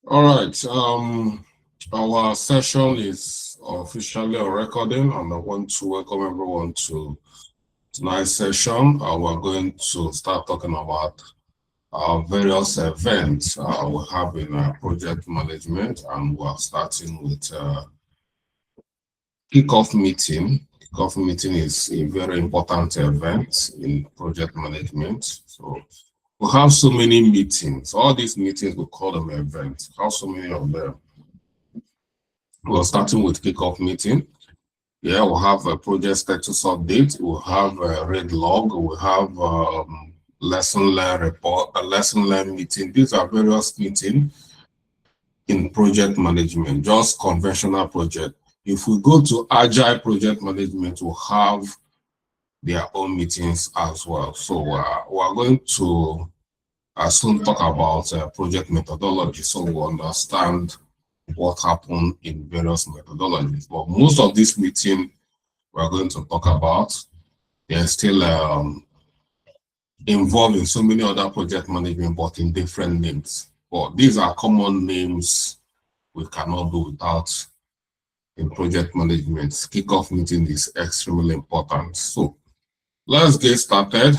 All right. Our session is officially on recording, and I want to welcome everyone to tonight's session. We're going to start talking about various events we have in project management, and we're starting with kickoff meeting. Kickoff meeting is a very important event in project management. So we have so many meetings. All these meetings, we call them events. How so many of them? We're starting with kickoff meeting. Yeah, we'll have a project status update. We'll have a read log. We'll have lesson learn report, a lesson learn meeting. These are various meetings in project management, just conventional project. If we go to agile project management, we'll have their own meetings as well. So we're going to soon talk about project methodology, so we understand what happened in various methodologies. But most of this meeting we're going to talk about, they're still involved in so many other project management, but in different names. But these are common names we cannot do without in project management. Kickoff meeting is extremely important. So let's get started.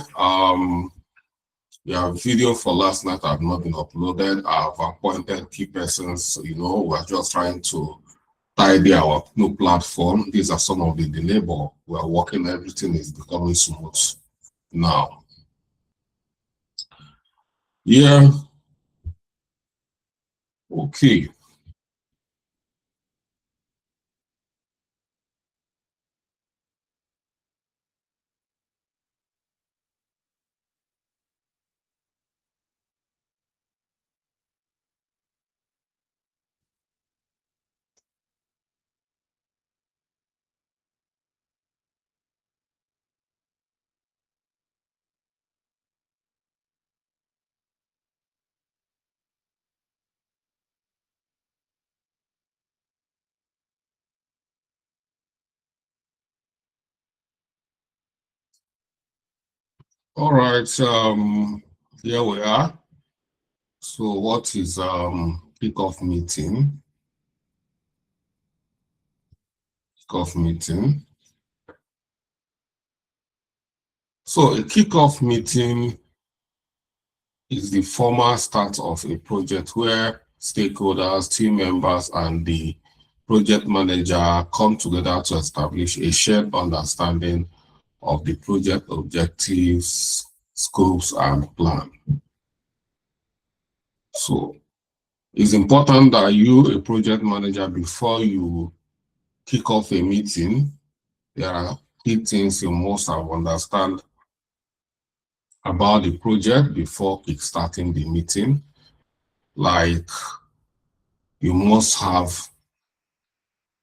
Yeah, video for last night have not been uploaded. I've appointed key persons. We're just trying to tidy our new platform. These are some of the delay, but we are working. Everything is becoming smooth now. Yeah. Okay. All right. Here we are. So what is kickoff meeting? Kickoff meeting. So a kickoff meeting is the formal start of a project where stakeholders, team members, and the project manager come together to establish a shared understanding of the project objectives, scopes, and plan. So it's important that you, a project manager, before you kick off a meeting, there are key things you must have understand about the project before kickstarting the meeting. Like you must have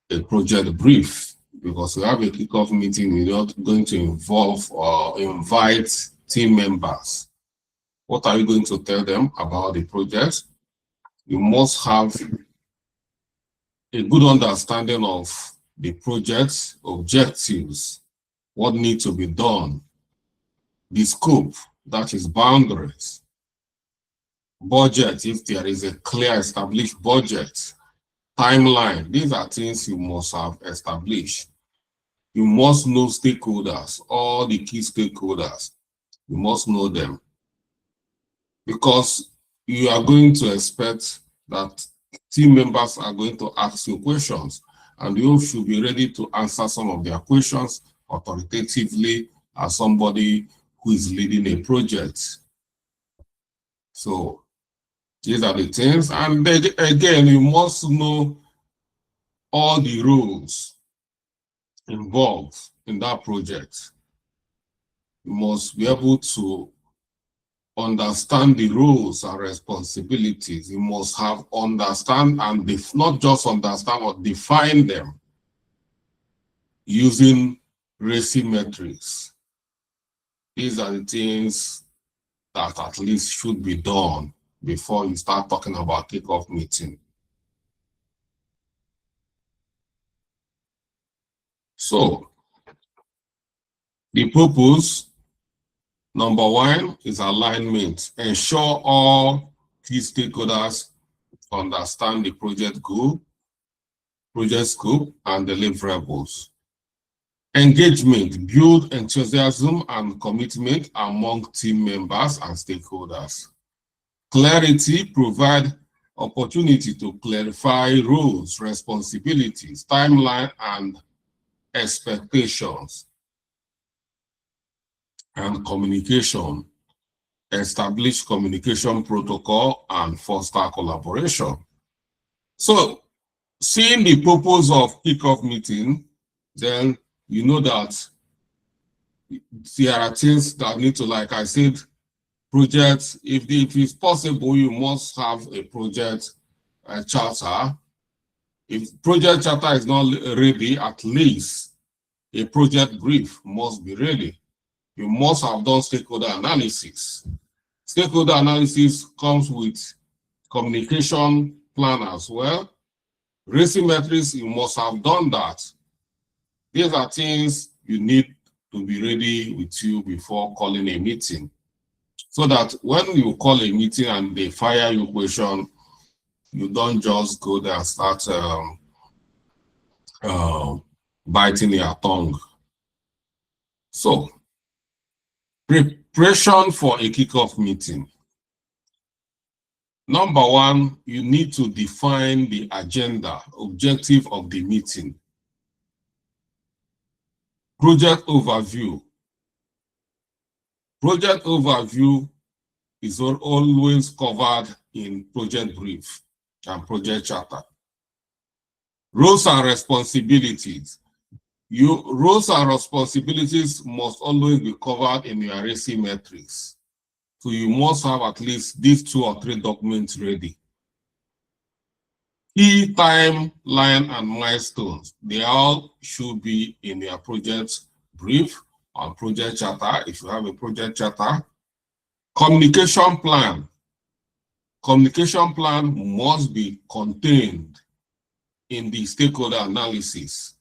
a project brief, because you have a kickoff meeting, you're not going to involve or invite team members. What are you going to tell them about the project? You must have a good understanding of the project's objectives, what needs to be done, the scope, that is boundaries, budget, if there is a clear established budget, timeline. These are things you must have established. You must know stakeholders, all the key stakeholders. You must know them, because you are going to expect that team members are going to ask you questions, and you should be ready to answer some of their questions authoritatively as somebody who is leading a project. So these are the things. And then, again, you must know all the rules involved in that project. You must be able to understand the rules and responsibilities. You must have understand, and not just understand, but define them using RACI metrics. These are the things that at least should be done before you start talking about kickoff meeting. So the purpose, number one, is alignment. Ensure all key stakeholders understand the project goal, project scope, and deliverables. Engagement, build enthusiasm and commitment among team members and stakeholders. Clarity, provide opportunity to clarify roles, responsibilities, timeline, and expectations. And communication, establish communication protocol and foster collaboration. So, seeing the purpose of kickoff meeting, then you know that there are things that need to, like I said, projects. If it's possible, you must have a project charter. If project charter is not ready, at least a project brief must be ready. You must have done stakeholder analysis. Stakeholder analysis comes with communication plan as well. Racing metrics, you must have done that. These are things you need to be ready with you before calling a meeting. So that when you call a meeting and they fire you question, you don't just go there and start biting your tongue. So, preparation for a kickoff meeting. Number one, you need to define the agenda, objective of the meeting. Project overview. Project overview is always covered in project brief and project charter. Roles and responsibilities. Roles and responsibilities must always be covered in your RACI metrics. So you must have at least these 2 or 3 documents ready. Key timeline and milestones, they all should be in your project brief or project charter if you have a project charter. Communication plan. Communication plan must be contained in the stakeholder analysis.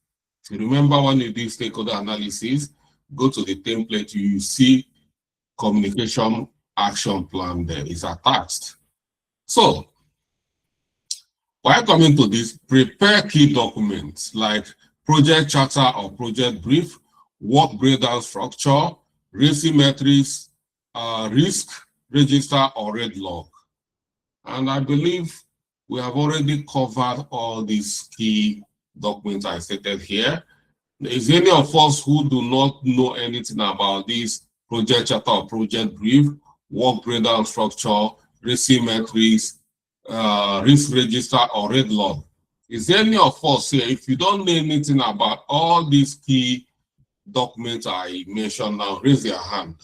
If you remember when you do stakeholder analysis, go to the template, you see communication action plan there is attached. So, while coming to this, prepare key documents like project charter or project brief, work breakdown structure, RACI metrics, risk register or red log. And I believe we have already covered all these key documents I stated here. Is any of us who do not know anything about this project charter or project brief, work breakdown structure, RACI metrics, risk register or red log? Is there any of us here, if you don't know anything about all these key documents I mentioned now, raise your hand.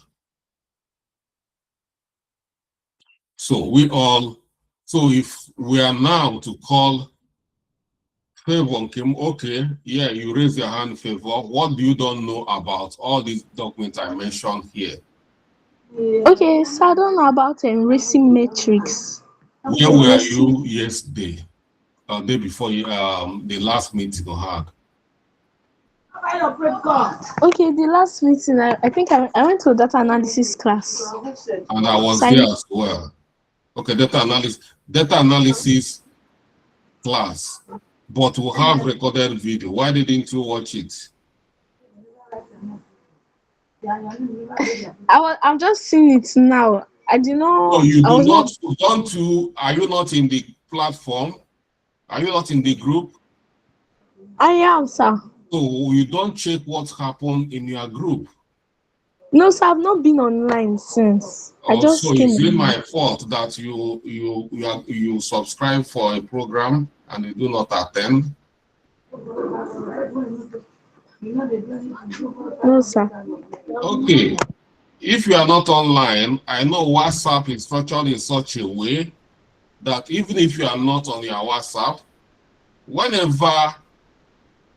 So if we are now to call Favor Kim, okay, yeah, you raise your hand, Favor. What do you don't know about all these documents I mentioned here? Okay, so I don't know about RACI metrics. Where were you yesterday? Day before the last meeting you had? Okay, the last meeting, I think I went to a data analysis class. And I was there as well. Okay, data analysis class, but we have recorded video. Why didn't you watch it? I'm just seeing it now. I did not. No, you I do was not. Don't you? Are you not in the platform? Are you not in the group? I am, sir. So you don't check what happened in your group? No, sir, I've not been online since. I just so came. Is it my fault that you subscribe for a program and you do not attend? No, sir. Okay. If you are not online, I know WhatsApp is structured in such a way that even if you are not on your WhatsApp, whenever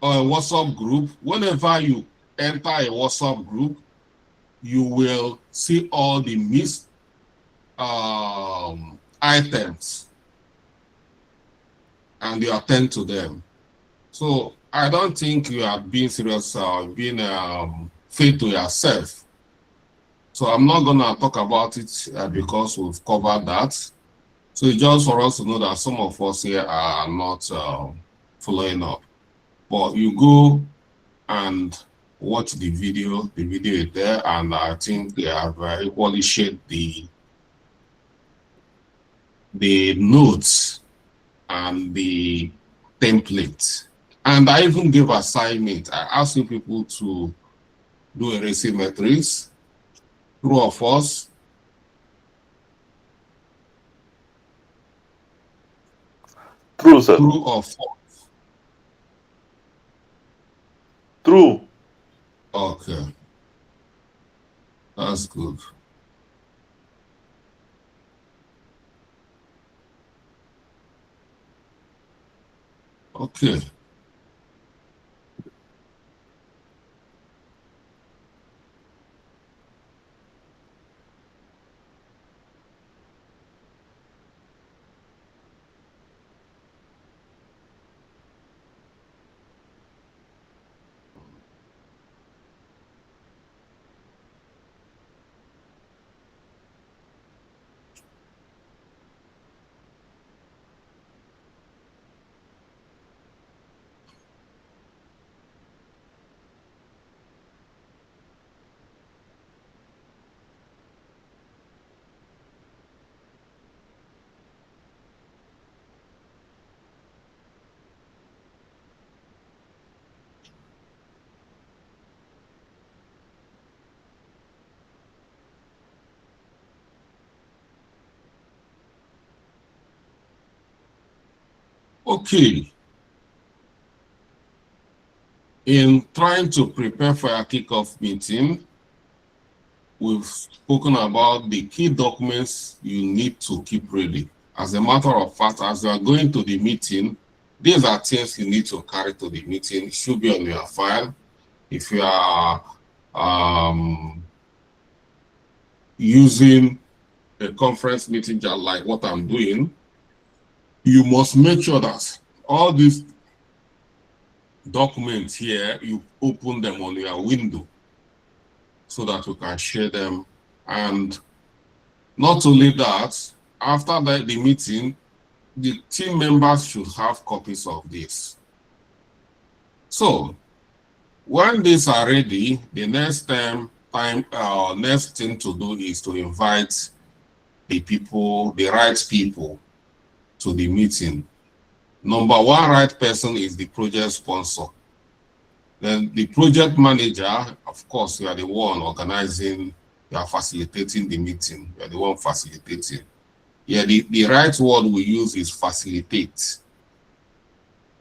WhatsApp group, whenever you enter a WhatsApp group, you will see all the missed items and you attend to them. So I don't think you are being serious or being fair to yourself. So I'm not going to talk about it because we've covered that. So it's just for us to know that some of us here are not following up. But you go and watch the video is there, and I think they have equally shared the notes and the template. And I even gave assignment. I asked you people to do a receive matrix, true or false. True, sir. True or false? True. Okay. That's good. Okay. Okay. In trying to prepare for a kickoff meeting, we've spoken about the key documents you need to keep ready. As a matter of fact, as you are going to the meeting, these are things you need to carry to the meeting. It should be on your file. If you are using a conference meeting just like what I'm doing, you must make sure that all these documents here, you open them on your window so that you can share them. And not only that, after the meeting, the team members should have copies of this. So when these are ready, the next next thing to do is to invite the right people to the meeting. Number one right person is the project sponsor. Then the project manager, of course, you are the one organizing, you are facilitating the meeting, you are the one facilitating. Yeah, the right word we use is facilitate.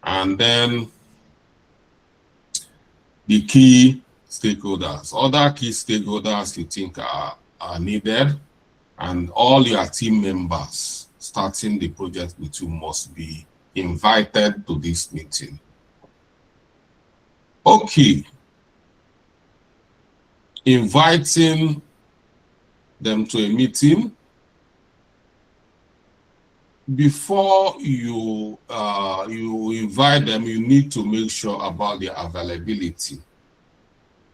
And then the key stakeholders, other key stakeholders you think are needed, and all your team members starting the project with you must be invited to this meeting. Okay. Inviting them to a meeting. Before you invite them, you need to make sure about their availability.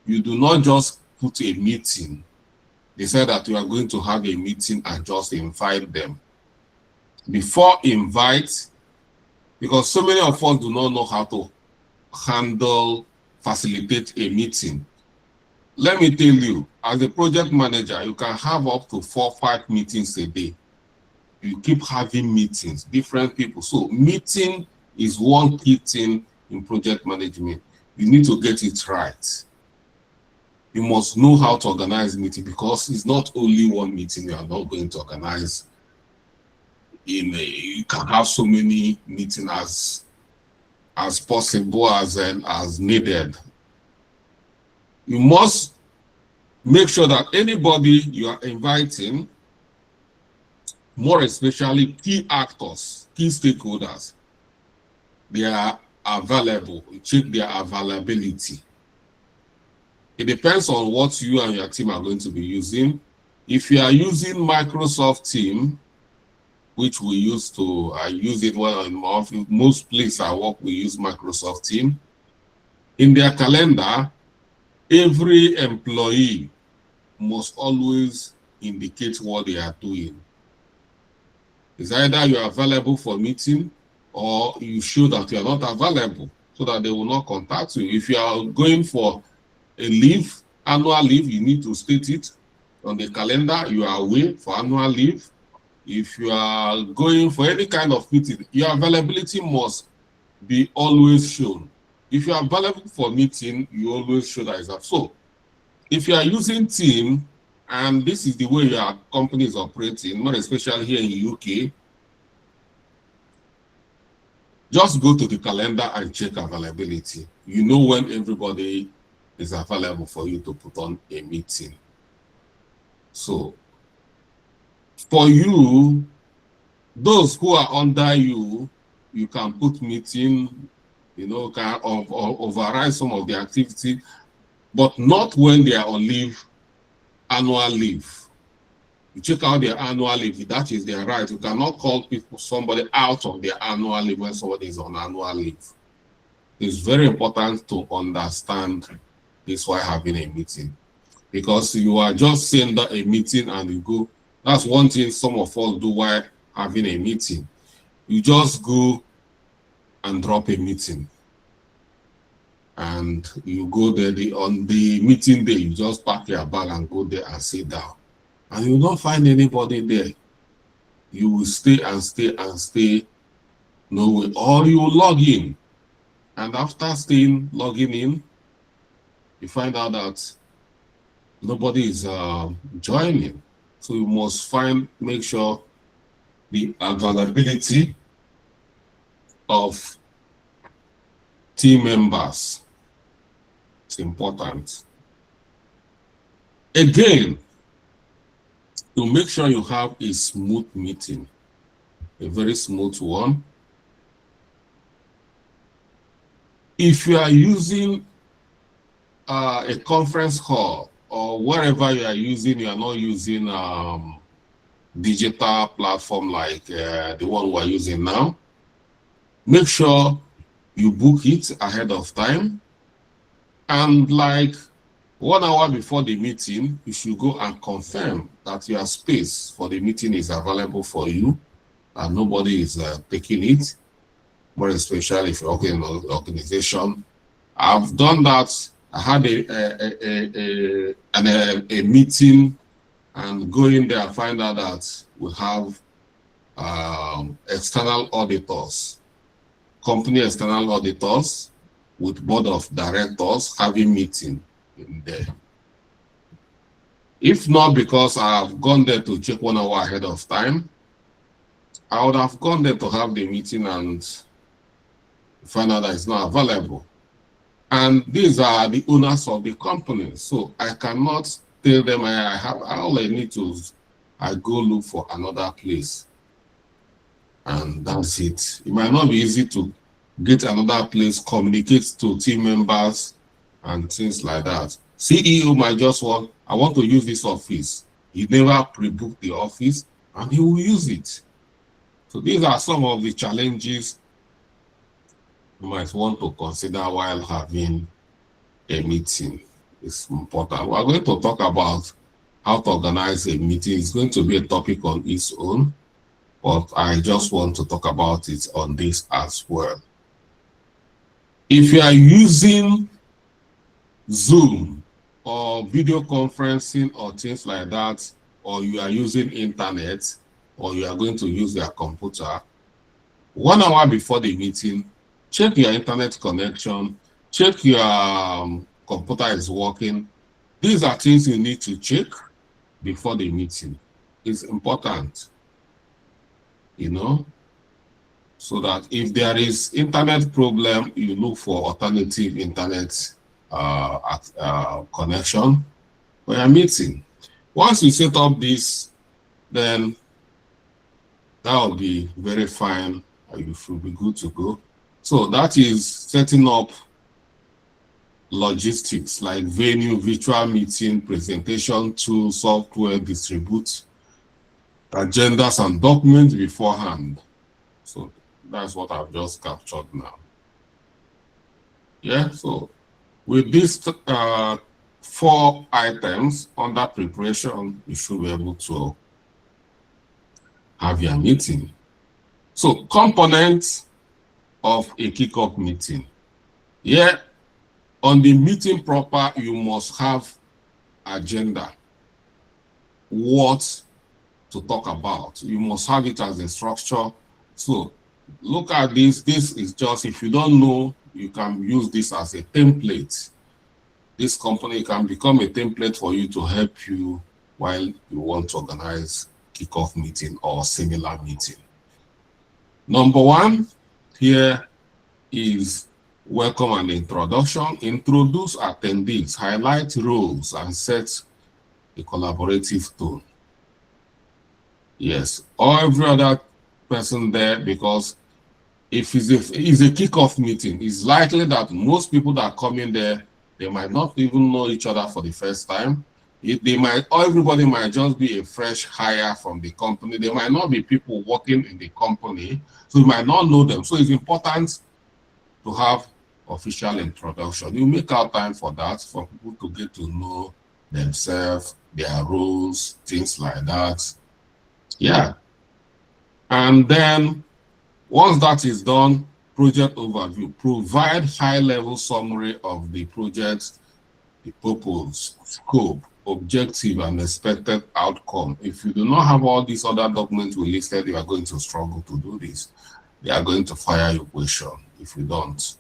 You do not just put a meeting. They said that you are going to have a meeting and just invite them. Before invite, because so many of us do not know how to facilitate a meeting. Let me tell you, as a project manager, you can have up to 4 or 5 meetings a day. You keep having meetings, different people. So meeting is one key thing in project management. You need to get it right. You must know how to organize meeting, because it's not only one meeting you are not going to organize. You can have so many meetings as possible, as needed. You must make sure that anybody you are inviting, more especially key actors, key stakeholders, they are available. Check their availability. It depends on what you and your team are going to be using. If you are using Microsoft Teams, which we used to, I use it well in my office. Most places I work, we use Microsoft Teams. In their calendar, every employee must always indicate what they are doing. It's either you are available for meeting or you show that you are not available so that they will not contact you. If you are going for a leave, annual leave, you need to state it on the calendar. You are away for annual leave. If you are going for any kind of meeting, your availability must be always shown. If you are available for meeting, you always show that it's up. So if you are using Team, and this is the way your company is operating, more especially here in UK, just go to the calendar and check availability. You know when everybody is available for you to put on a meeting. So for you, those who are under you, you can put meeting, can override some of the activity, but not when they are on leave, annual leave. You check out their annual leave, that is their right. You cannot call somebody out of their annual leave when somebody is on annual leave. It's very important to understand this while having a meeting, because you are just saying that a meeting and you go. That's one thing some of us do while having a meeting. You just go and drop a meeting, and you go there on the meeting day. You just pack your bag and go there and sit down, and you don't find anybody there. You will stay and stay and stay, no way, or you will log in, and after logging in, you find out that nobody is joining. So you must make sure the availability of team members is important. Again, to make sure you have a smooth meeting, a very smooth one. If you are using a conference call or wherever you are using, you are not using digital platform like the one we are using now, make sure you book it ahead of time. And like 1 hour before the meeting, you should go and confirm that your space for the meeting is available for you and nobody is taking it, more especially if you're working in an organization. I've done that. I had a meeting, and going there, I find out that we have external auditors, company external auditors with board of directors having meeting in there. If not because I've gone there to check 1 hour ahead of time, I would have gone there to have the meeting and find out that it's not available. And these are the owners of the company. So I cannot tell them all I need to, I go look for another place. And that's it. It might not be easy to get another place, communicate to team members and things like that. CEO might just I want to use this office. He never pre-booked the office and he will use it. So these are some of the challenges you might want to consider while having a meeting. It's important. We're going to talk about how to organize a meeting. It's going to be a topic on its own, but I just want to talk about it on this as well. If you are using Zoom or video conferencing or things like that, or you are using internet, or you are going to use your computer, 1 hour before the meeting, check your internet connection, check your computer is working. These are things you need to check before the meeting. It's important, so that if there is internet problem, you look for alternative internet connection for your meeting. Once you set up this, then that will be very fine. You should be good to go. So that is setting up logistics like venue, virtual meeting, presentation tool, software, distribute agendas and documents beforehand. So that's what I've just captured now. Yeah, so with these 4 items under preparation, you should be able to have your meeting. So components of a kickoff meeting. Here, on the meeting proper, you must have agenda. What to talk about. You must have it as a structure. So look at this. This is just, if you don't know, you can use this as a template. This company can become a template for you to help you while you want to organize kickoff meeting or similar meeting. Number one here is welcome and introduction. Introduce attendees, highlight roles, and set a collaborative tone. Yes, or every other person there, because if it's a kickoff meeting, it's likely that most people that come in there, they might not even know each other for the first time. Everybody might just be a fresh hire from the company. There might not be people working in the company, so you might not know them. So it's important to have official introduction. You make out time for that, for people to get to know themselves, their roles, things like that. Yeah. And then once that is done, project overview. Provide high-level summary of the project, the purpose, scope, objective, and expected outcome. If you do not have all these other documents we listed, you are going to struggle to do this. They are going to fire your question if you don't.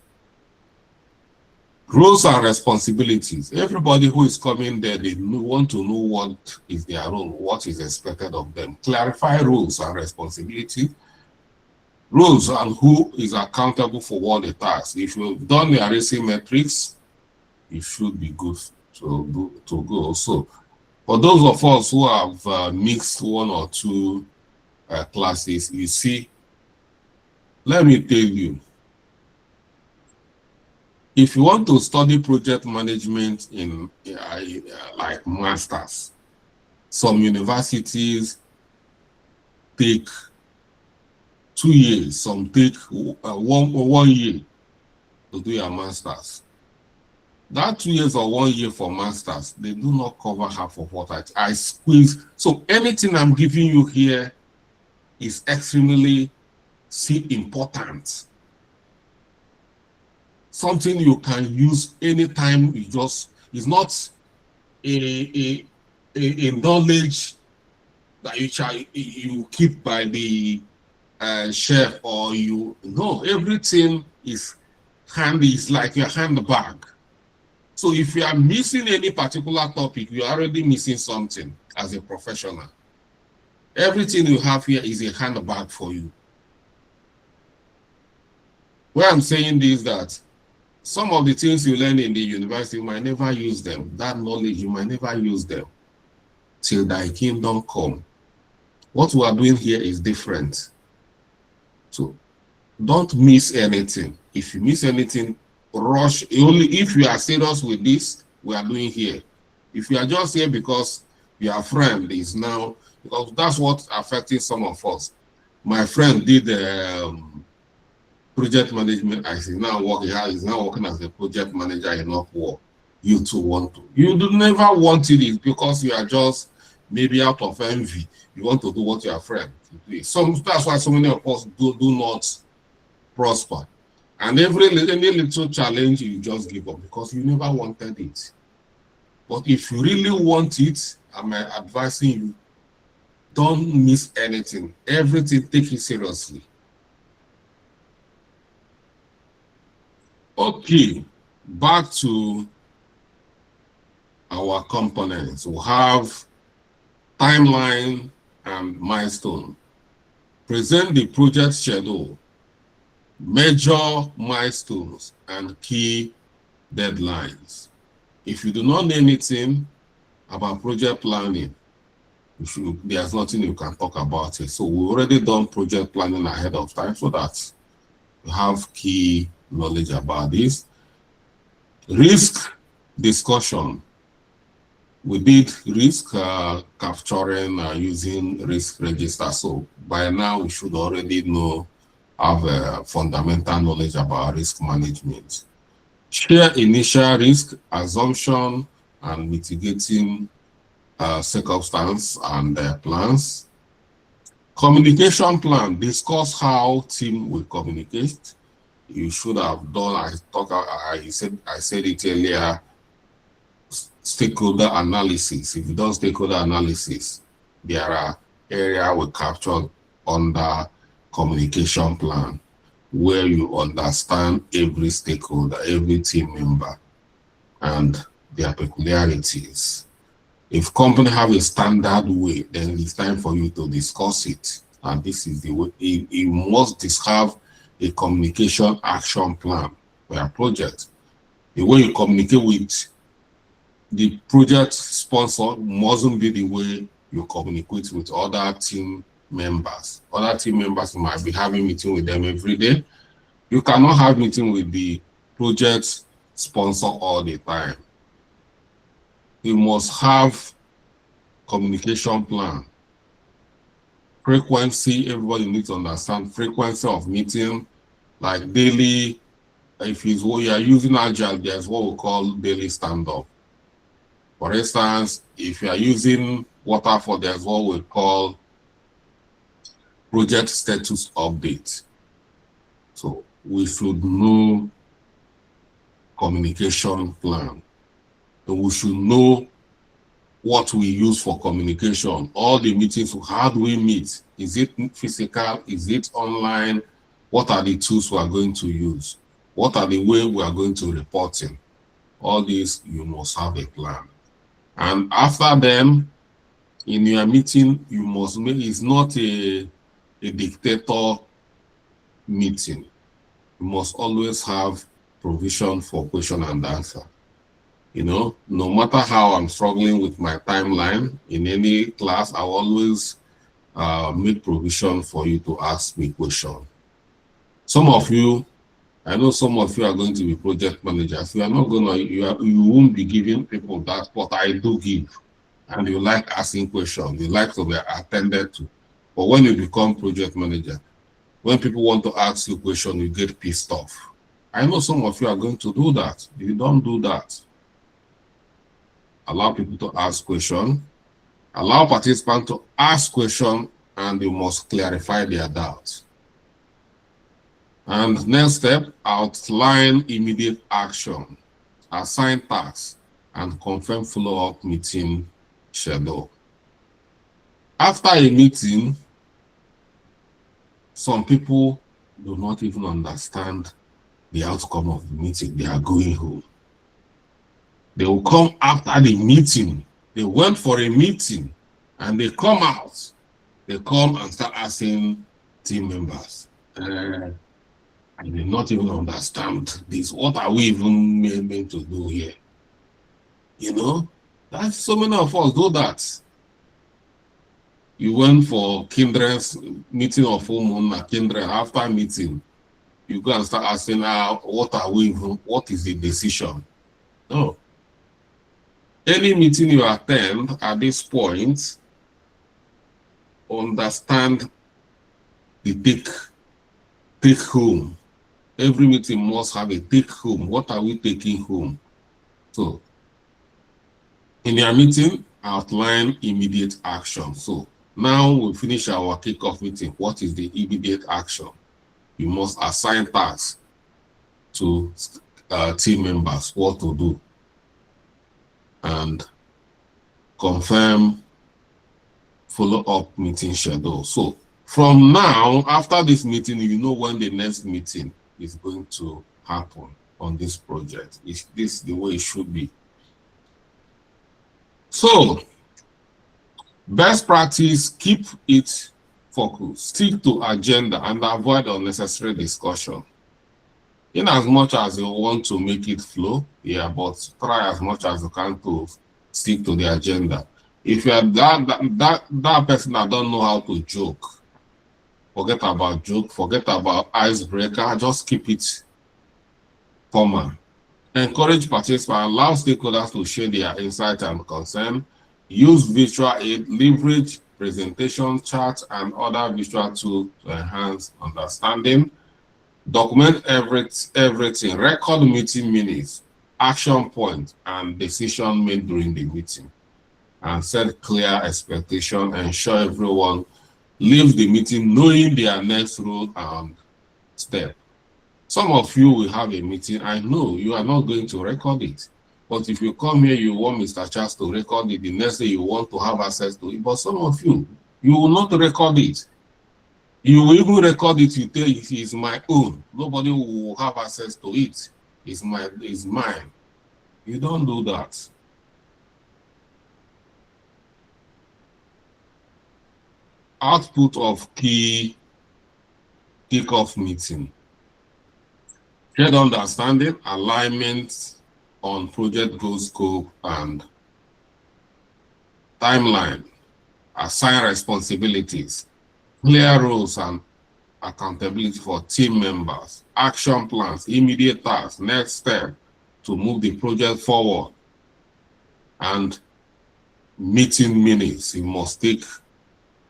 Roles and responsibilities. Everybody who is coming there, they want to know what is their role, what is expected of them. Clarify roles and responsibilities. Roles and who is accountable for what the task. If you've done the RAC metrics, you should be good to go. So for those of us who have mixed one or two classes, you see, let me tell you, if you want to study project management in like masters, some universities take 2 years, some take one year to do your masters. That 2 years or 1 year for masters, they do not cover half of what I squeeze. So anything I'm giving you here is extremely important. Something you can use anytime. It's not a knowledge that you keep by the shelf, or everything is handy. It's like your handbag. So if you are missing any particular topic, you're already missing something as a professional. Everything you have here is a handbag for you. Where I'm saying this, that some of the things you learn in the university, you might never use them. That knowledge, you might never use them till thy kingdom come. What we are doing here is different. So don't miss anything. If you miss anything, rush. Only if you are serious with this, we are doing here. If you are just here because your friend is now, because that's what's affecting some of us. My friend did project management. He's now working as a project manager in Upwork. You too want to. You do never want it because you are just maybe out of envy. You want to do what your friend is. That's why so many of us do not prosper. And any little challenge, you just give up because you never wanted it. But if you really want it, I'm advising you, don't miss anything. Everything, take it seriously. Okay, back to our components. We have timeline and milestone. Present the project schedule, major milestones, and key deadlines. If you do not know anything about project planning, there's nothing you can talk about it. So we already done project planning ahead of time so that you have key knowledge about this. Risk discussion. We did risk capturing using risk register. So by now we should already have a fundamental knowledge about risk management. Share initial risk, assumption, and mitigating circumstance and plans. Communication plan, discuss how team will communicate. You should have done, I said it earlier, stakeholder analysis. If you don't stakeholder analysis, there are areas we captured under communication plan where you understand every stakeholder, every team member, and their peculiarities. If company have a standard way, then it's time for you to discuss it. And this is the way you must have a communication action plan for your project. The way you communicate with the project sponsor mustn't be the way you communicate with other team members. Other team members, you might be having meeting with them every day. You cannot have meeting with the project sponsor all the time. You must have communication plan. Frequency, everybody needs to understand frequency of meeting, like daily. If you are using Agile, there's what we call daily stand-up. For instance, if you are using Waterfall, there's what we call project status update. So we should know communication plan. So we should know what we use for communication. All the meetings, how do we meet? Is it physical? Is it online? What are the tools we are going to use? What are the way we are going to report in? All this, you must have a plan. And after them, in your meeting, you must make, it's not a dictator meeting. You must always have provision for question and answer. You know, no matter how I'm struggling with my timeline in any class, I always make provision for you to ask me question. Some of you, I know some of you are going to be project managers. You are not gonna, you won't be giving people that, but I do give. And you like asking questions, you like to be attended to. But when you become project manager, when people want to ask you questions, you get pissed off. I know some of you are going to do that. You don't do that. Allow people to ask questions. Allow participants to ask questions, and you must clarify their doubts. And next step, outline immediate action, assign tasks, and confirm follow-up meeting schedule. After a meeting, some people do not even understand the outcome of the meeting. They are going home. They will come after the meeting. They went for a meeting and they come out. They come and start asking team members, I did not even understand this. What are we even meant to do here? You know, that's so many of us do that. You went for Kindred's meeting of Umuna Kindred. After meeting, you go and start asking, what are we even, what is the decision? No. Any meeting you attend at this point, understand the take home. Every meeting must have a take home. What are we taking home? So, in your meeting, outline immediate action. So, now we finish our kickoff meeting. What is the immediate action? You must assign tasks to team members, what to do, and confirm follow-up meeting schedule. So from now, after this meeting, you know when the next meeting is going to happen on this project. Is this the way it should be? So best practice, keep it focused, stick to agenda, and avoid unnecessary discussion. In as much as you want to make it flow, yeah, but try as much as you can to stick to the agenda. If you are that person that don't know how to joke, forget about joke, forget about icebreaker, just keep it formal. Encourage participants, allow stakeholders to share their insight and concern, use visual aid, leverage presentation, charts, and other visual tools to enhance understanding. Document everything, record meeting minutes, action points, and decision made during the meeting. And set clear expectation, ensure everyone leave the meeting knowing their next role and step. Some of you will have a meeting. I know you are not going to record it. But if you come here, you want Mr. Charles to record it. The next day you want to have access to it. But some of you will not record it. You will even record it, you tell it is my own. Nobody will have access to it. It's mine. You don't do that. Output of key kickoff meeting. Shared understanding, alignment on project goal, scope, and timeline. Assign responsibilities. Clear roles and accountability for team members. Action plans, immediate tasks, next step to move the project forward. And meeting minutes. You must take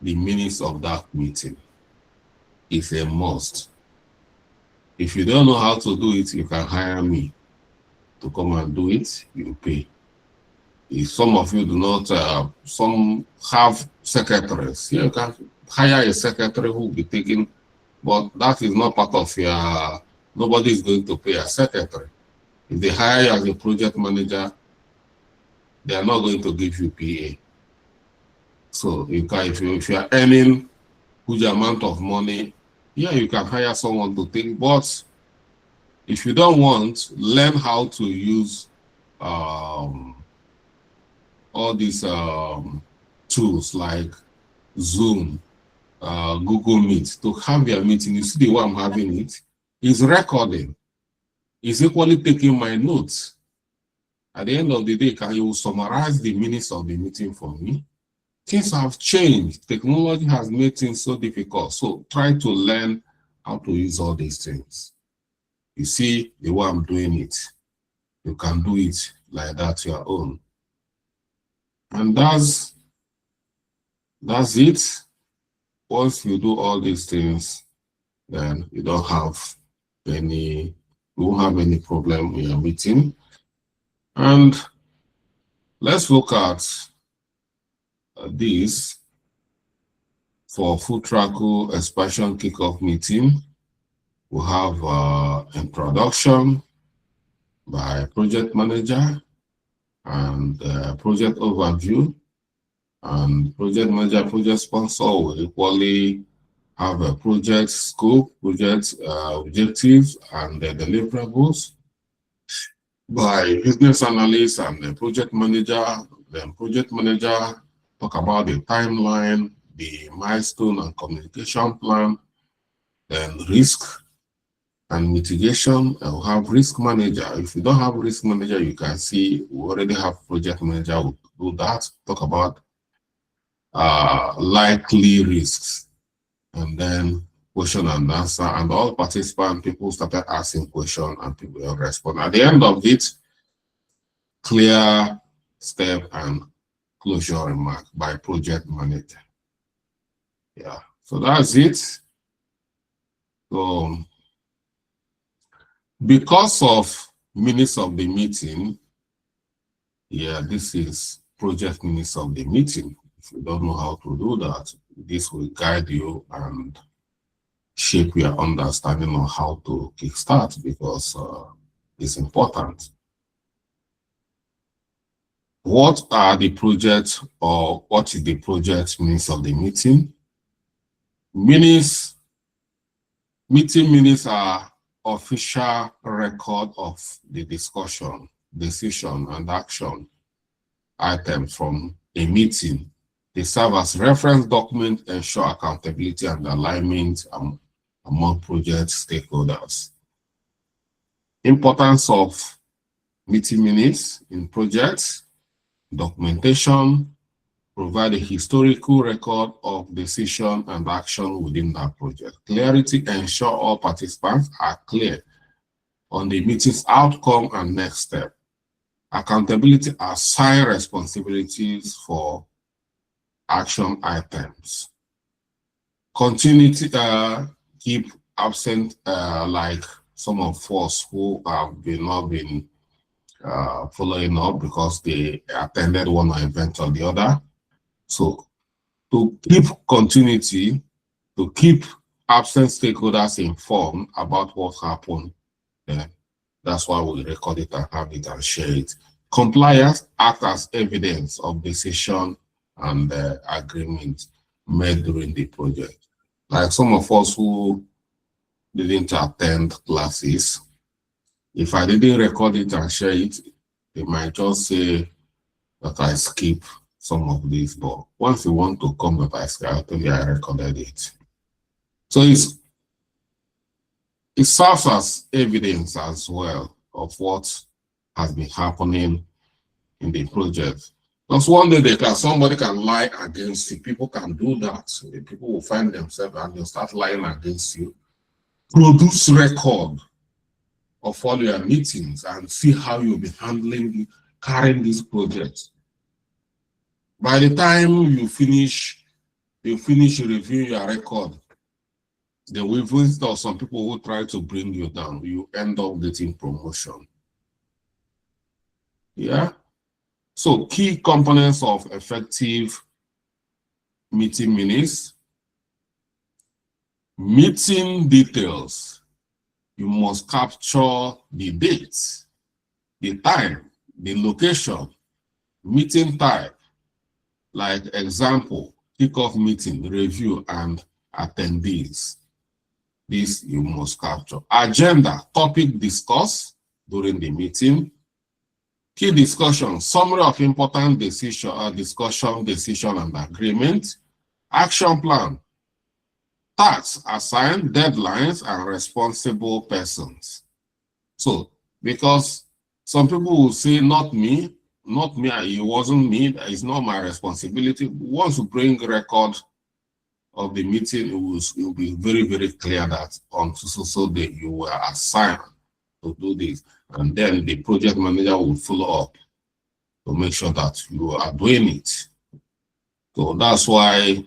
the minutes of that meeting. It's a must. If you don't know how to do it, you can hire me to come and do it. You pay. If some of you do not, some have secretaries. You can hire a secretary who will be taking, but that is not part of your, nobody is going to pay a secretary. If they hire you as a project manager, they are not going to give you PA. So you can, if you are earning huge amount of money, yeah, you can hire someone to take. But if you don't want, learn how to use all these tools like Zoom, Google Meet to have your meeting. You see the way I'm having it is recording. It's equally taking my notes. At the end of the day, can you summarize the minutes of the meeting for me? Things have changed. Technology has made things so difficult. So try to learn how to use all these things. You see the way I'm doing it. You can do it like that your own. And that's it. Once you do all these things, then you don't have any, you won't have any problem in your meeting. And let's look at this for FoodTrackle expansion kickoff meeting. We have introduction by project manager and project overview, and project manager, project sponsor will equally have a project scope, project objectives, and the deliverables by business analyst and the project manager. Then project manager talk about the timeline, the milestone and communication plan, then risk and mitigation. We'll have risk manager. If you don't have risk manager, you can see we already have project manager who do that, talk about likely risks, and then question and answer, and all participants, people started asking questions and people will respond. At the end of it, clear step and closure remark by project manager. Yeah, so that's it. So because of minutes of the meeting, yeah, this is project minutes of the meeting. If you don't know how to do that, this will guide you and shape your understanding on how to kickstart, because it's important. What are the projects, or what is the project minutes of the meeting? Meeting minutes are official record of the discussion, decision, and action items from a meeting. They serve as reference document, ensure accountability and alignment among project stakeholders. Importance of meeting minutes in projects: documentation, provide a historical record of decision and action within that project. Clarity, ensure all participants are clear on the meeting's outcome and next step. Accountability, assign responsibilities for action items. Continuity, keep absent, like some of us who have not been following up because they attended one event or the other. So to keep continuity, to keep absent stakeholders informed about what happened. That's why we record it and have it and share it. Compliance acts as evidence of decision and agreement made during the project. Like some of us who didn't attend classes, if I didn't record it and share it, they might just say that I skip some of these. But once you want to come with I tell you I recorded it. So it serves as evidence as well of what has been happening in the project. Because one day somebody can lie against you. People can do that. People will find themselves and they'll start lying against you. Produce record of all your meetings and see how you'll be carrying this project. By the time you finish reviewing your record, the wavelength of some people who try to bring you down, you end up getting promotion. Yeah. So key components of effective meeting minutes. Meeting details. You must capture the dates, the time, the location, meeting type, like example, kickoff meeting, review, and attendees. This you must capture. Agenda, topic discussed during the meeting. Key discussion, summary of important decision, decision and agreement. Action plan, tasks assigned, deadlines, and responsible persons. So, because some people will say, not me, it wasn't me, it's not my responsibility. Once you bring record of the meeting, it will be very, very clear that on so day you were assigned to do this. And then the project manager will follow up to make sure that you are doing it. So that's why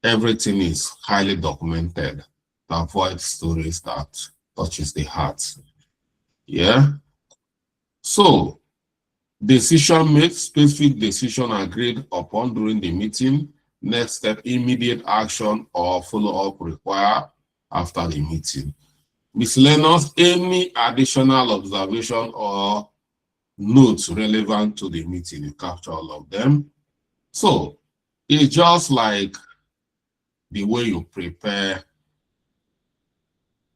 everything is highly documented to avoid stories that touches the heart. Yeah. So decision made, specific decision agreed upon during the meeting. Next step, immediate action or follow-up required after the meeting. Miscellaneous, any additional observation or notes relevant to the meeting, you capture all of them. So it's just like the way you prepare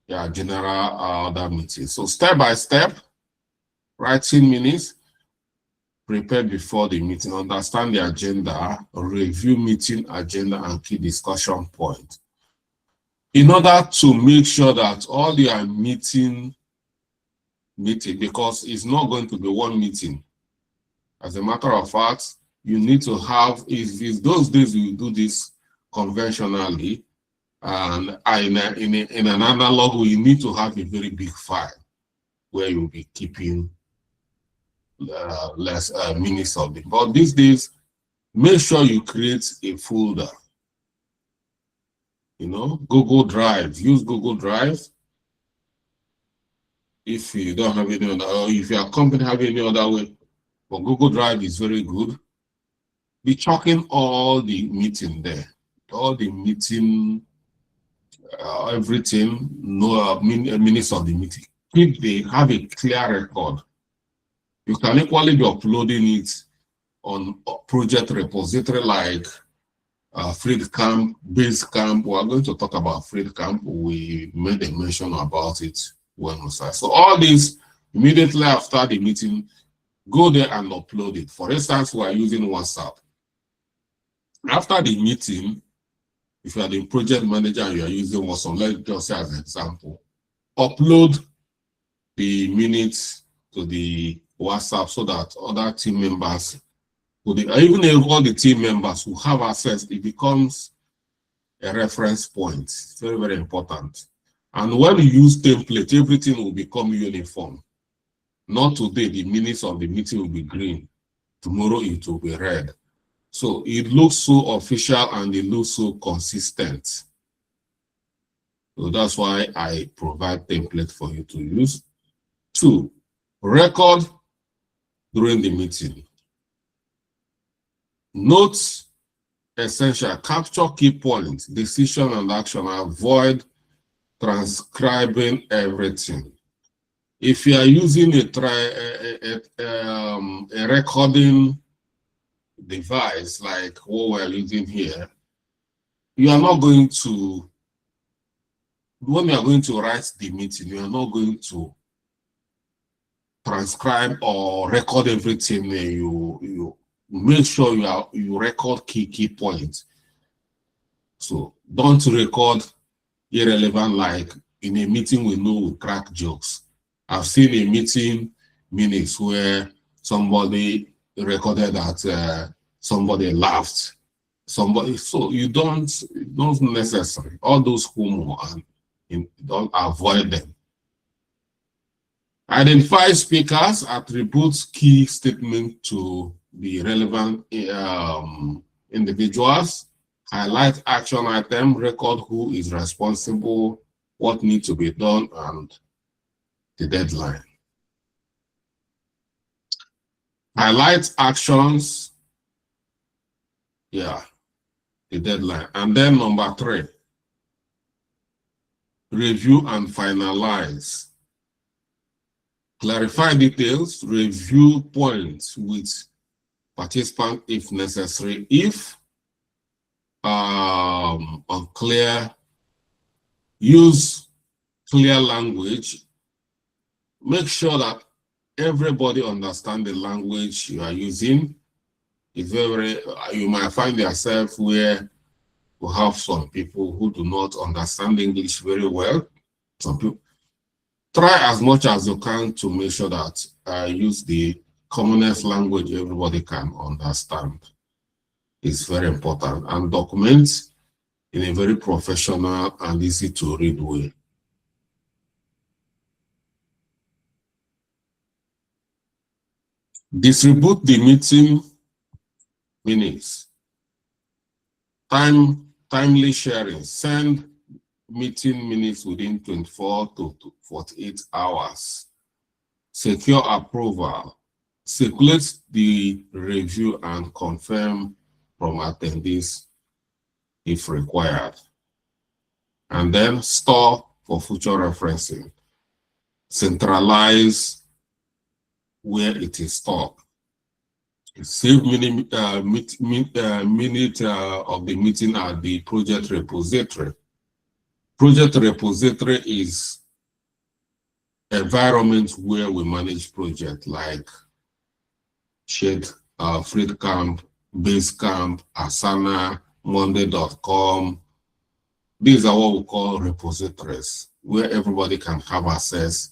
your general other meeting. So step by step, writing minutes, prepare before the meeting, understand the agenda, review meeting agenda and key discussion points. In order to make sure that all your meeting, because it's not going to be one meeting. As a matter of fact, you need to have, if those days you do this conventionally, and in an analog way, you need to have a very big file where you'll be keeping less minutes of it. But these days, make sure you create a folder. You know, Google Drive. Use Google Drive. If you don't have any other, or if your company have any other way, but Google Drive is very good. Be checking all the meeting there, all the meeting, everything, minutes of the meeting. If they have a clear record, you can equally be uploading it on a project repository like FreeCamp, Basecamp. We are going to talk about FreeCamp. We made a mention about it when we started. So all this, immediately after the meeting, go there and upload it. For instance, we are using WhatsApp. After the meeting, if you are the project manager and you are using WhatsApp, let's just say as an example, upload the minutes to the WhatsApp so that other team members, even all the team members who have access, it becomes a reference point. It's very, very important. And when you use template, everything will become uniform. Not today, the minutes of the meeting will be green. Tomorrow it will be red. So it looks so official and it looks so consistent. So that's why I provide template for you to use. 2, record during the meeting. Notes essential. Capture key points, decision and action. Avoid transcribing everything. If you are using a recording device like what we're using here, you are not going to, when you are going to write the meeting, you are not going to transcribe or record everything. You make sure you record key points. So don't record irrelevant, like in a meeting we know we crack jokes. I've seen a meeting minutes where somebody recorded that somebody laughed. So you don't necessary. All those humor and don't avoid them. Identify speakers, attribute key statement to the relevant individuals, highlight action item, record who is responsible, what needs to be done, and the deadline. Highlight actions, the deadline. And then number 3, review and finalize. Clarify details, review points with participants if necessary. If unclear, use clear language. Make sure that everybody understands the language you are using. It's you might find yourself where you have some people who do not understand English very well. Some people. Try as much as you can to make sure that I use the commonest language everybody can understand. It's very important. And document in a very professional and easy to read way. Distribute the meeting minutes. Timely sharing. Send meeting minutes within 24 to 48 hours. Secure approval. Circulate the review and confirm from attendees if required. And then store for future referencing. Centralize where it is stored. Save minute of the meeting at the project repository. Project repository is environment where we manage projects like Shed, FreeCamp, Basecamp, Asana, Monday.com. These are what we call repositories, where everybody can have access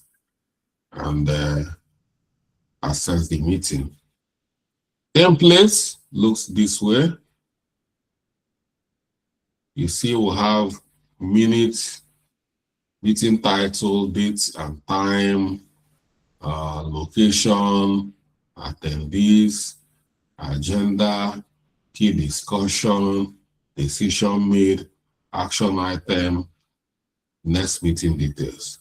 and access the meeting. Templates looks this way. You see we have minutes, meeting title, dates and time, location, attendees, agenda, key discussion, decision made, action item, next meeting details.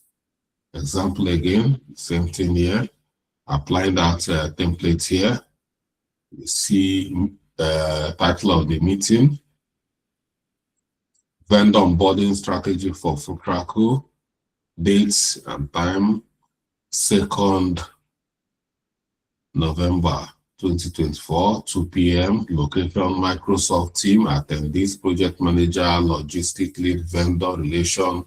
Example again, same thing here. Applying that template here. You see title of the meeting, vendor onboarding strategy for Futraku, dates and time, 2nd November 2024, 2 p.m. Location Microsoft team, attendees, project manager, logistic lead, vendor relation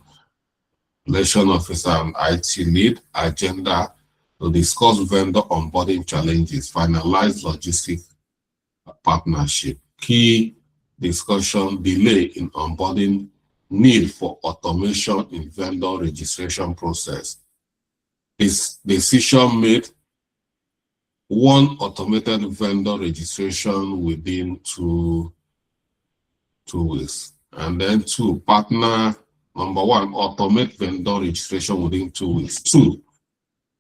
officer, and IT lead. Agenda to discuss vendor onboarding challenges, finalize logistic partnership. Key discussion, delay in onboarding, need for automation in vendor registration process. This decision made, 1 automated vendor registration within two weeks. And then 2, partner, number 1, automate vendor registration within 2 weeks. 2,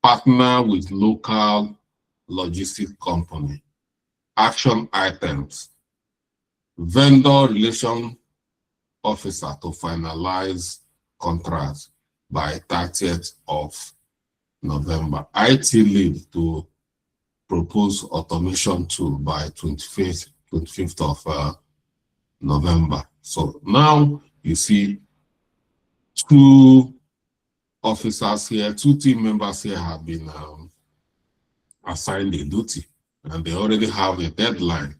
partner with local logistic company. Action items, vendor relation officer to finalize contracts by 30th of November. IT lead to propose automation tool by 25th of November. So now you see 2 officers here, 2 team members here have been assigned a duty, and they already have a deadline,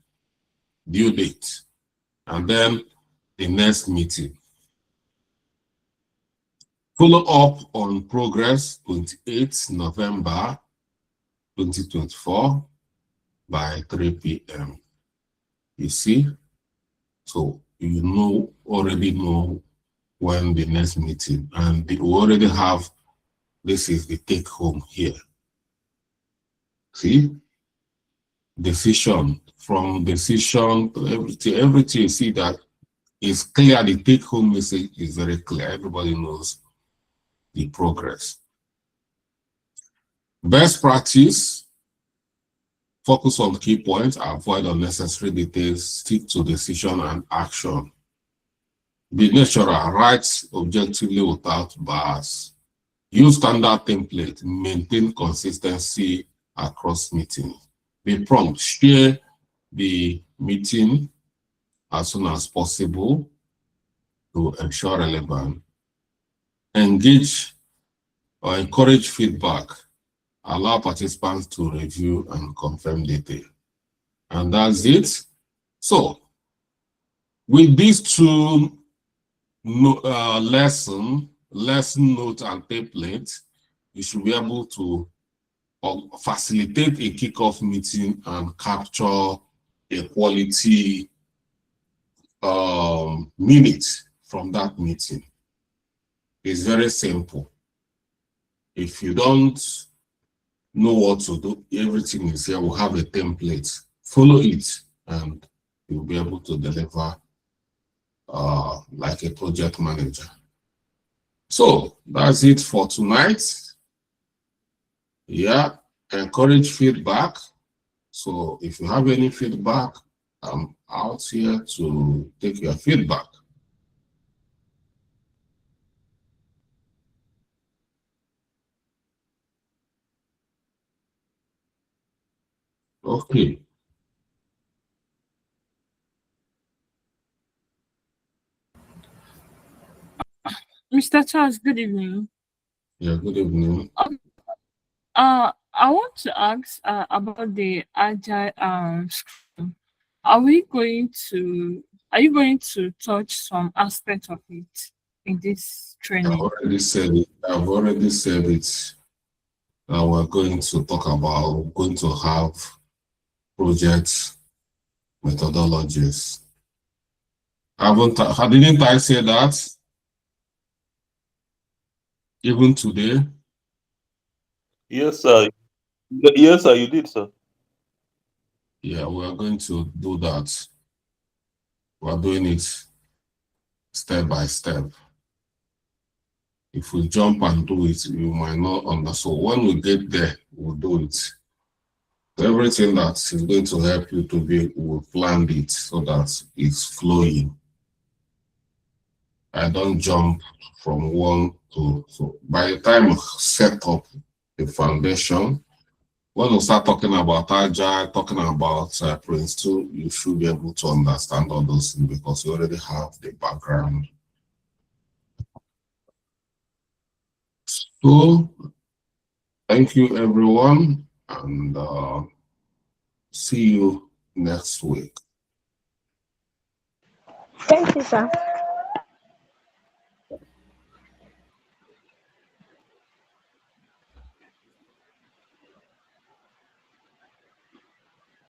due date, and then the next meeting. Follow up on progress 28th November 2024 by 3 p.m. You see, so you already know when the next meeting, and we already have, this is the take home here. See, from decision to everything you see that is clear. The take home message is very clear. Everybody knows the progress. Best practice: focus on key points, avoid unnecessary details, stick to decision and action. Be natural, write objectively without bias. Use standard template, maintain consistency across meetings. Be prompt, share the meeting as soon as possible to ensure relevance. Engage or encourage feedback. Allow participants to review and confirm data. And that's it. So, with these 2 lesson note and template, you should be able to facilitate a kickoff meeting and capture a quality minute from that meeting. It's very simple. If you don't know what to do, everything is here. We'll have a template. Follow it, and you'll be able to deliver like a project manager. So that's it for tonight. Yeah, encourage feedback. So if you have any feedback, I'm out here to take your feedback. Okay. Mr. Charles, good evening. Yeah, good evening. I want to ask about the agile Scrum. Are you going to touch some aspect of it in this training? I've already said it. We're going to talk about, we're going to have project methodologies. Didn't I say that? Even today? Yes, sir. Yes, sir, you did, sir. Yeah, we are going to do that. We're doing it step by step. If we jump and do it, you might not understand. So when we get there, we'll do it. So everything that is going to help you to be, we'll plan it so that it's flowing. I don't jump from one to, so by the time you set up the foundation, when we start talking about Agile, talking about Prince 2, you should be able to understand all those things because you already have the background. So, thank you everyone, and see you next week. Thank you, sir.